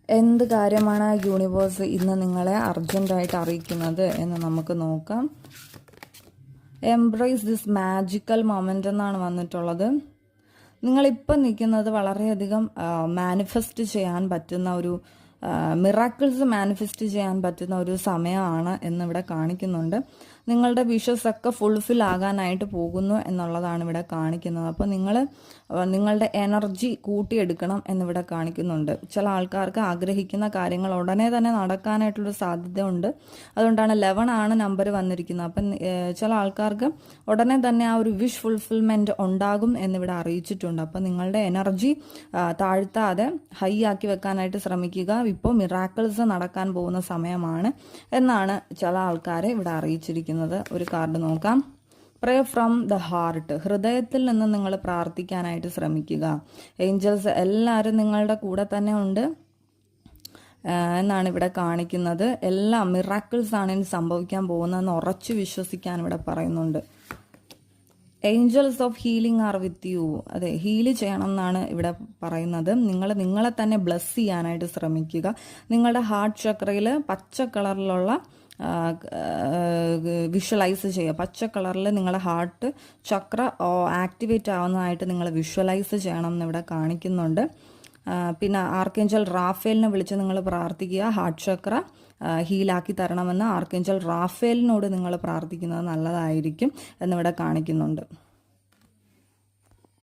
എന്ത് കാര്യമാണ് യൂണിവേഴ്സ് ഇന്ന് നിങ്ങളെ അർജൻറ്റായിട്ട് അറിയിക്കുന്നത് എന്ന് നമുക്ക് നോക്കാം. എംബ്രേസ് ദിസ് മാജിക്കൽ മൊമെൻ്റ് എന്നാണ് വന്നിട്ടുള്ളത്. നിങ്ങളിപ്പം നിൽക്കുന്നത് വളരെയധികം മാനിഫെസ്റ്റ് ചെയ്യാൻ പറ്റുന്ന ഒരു മിറാക്കിൾസ് മാനിഫെസ്റ്റ് ചെയ്യാൻ പറ്റുന്ന ഒരു സമയമാണ് എന്നിവിടെ കാണിക്കുന്നുണ്ട്. നിങ്ങളുടെ വിഷസ് ഒക്കെ ഫുൾഫിൽ ആകാനായിട്ട് പോകുന്നു എന്നുള്ളതാണ് ഇവിടെ കാണിക്കുന്നത്. അപ്പോൾ നിങ്ങളുടെ എനർജി കൂട്ടിയെടുക്കണം എന്നിവിടെ കാണിക്കുന്നുണ്ട്. ചില ആൾക്കാർക്ക് ആഗ്രഹിക്കുന്ന കാര്യങ്ങൾ ഉടനെ തന്നെ നടക്കാനായിട്ടുള്ളൊരു സാധ്യതയുണ്ട്. അതുകൊണ്ടാണ് 11 ആണ് നമ്പർ വന്നിരിക്കുന്നത്. അപ്പം ചില ആൾക്കാർക്ക് ഉടനെ തന്നെ ആ ഒരു വിഷ് ഫുൾഫിൽമെൻറ്റ് ഉണ്ടാകും എന്നിവിടെ അറിയിച്ചിട്ടുണ്ട്. അപ്പം നിങ്ങളുടെ എനർജി താഴ്ത്താതെ ഹൈ ആക്കി വെക്കാനായിട്ട് ശ്രമിക്കുക. ഇപ്പോൾ മിറാക്കിൾസ് നടക്കാൻ പോകുന്ന സമയമാണ് എന്നാണ് ചില ആൾക്കാരെ ഇവിടെ അറിയിച്ചിരിക്കുന്നത്. ഒരു കാർഡ് നോക്കാം. പ്രേ ഫ്രം ദ ഹാർട്ട്. ഹൃദയത്തിൽ നിന്ന് നിങ്ങൾ പ്രാർത്ഥിക്കാനായിട്ട് ശ്രമിക്കുക. ഏഞ്ചൽസ് എല്ലാവരും നിങ്ങളുടെ കൂടെ തന്നെ ഉണ്ട് എന്നാണ് ഇവിടെ കാണിക്കുന്നത്. എല്ലാം മിറാക്കിൾസ് ആണ് ഇനി സംഭവിക്കാൻ പോകുന്നതെന്ന് ഉറച്ചു വിശ്വസിക്കാൻ ഇവിടെ പറയുന്നുണ്ട്. Angeles of healing are with you. അതെ, ഹീല് ചെയ്യണം എന്നാണ് ഇവിടെ പറയുന്നത്. നിങ്ങളെ തന്നെ ബ്ലെസ് ചെയ്യാനായിട്ട് ശ്രമിക്കുക. നിങ്ങളുടെ ഹാർട്ട് ചക്രയിൽ പച്ച കളറിലുള്ള വിഷ്വലൈസ് ചെയ്യുക. പച്ച കളറിൽ നിങ്ങളുടെ ഹാർട്ട് ചക്ര ആക്ടിവേറ്റ് ആവുന്നതായിട്ട് നിങ്ങൾ വിഷ്വലൈസ് ചെയ്യണം എന്നിവിടെ കാണിക്കുന്നുണ്ട്. പിന്നെ ആർക്കേഞ്ചൽ റാഫേലിനെ വിളിച്ച് നിങ്ങൾ പ്രാർത്ഥിക്കുക. ഹാർട്ട് ചക്ര ഹീലാക്കി തരണമെന്ന് ആർക്കേഞ്ചൽ റാഫേലിനോട് നിങ്ങൾ പ്രാർത്ഥിക്കുന്നത് നല്ലതായിരിക്കും എന്നിവിടെ കാണിക്കുന്നുണ്ട്.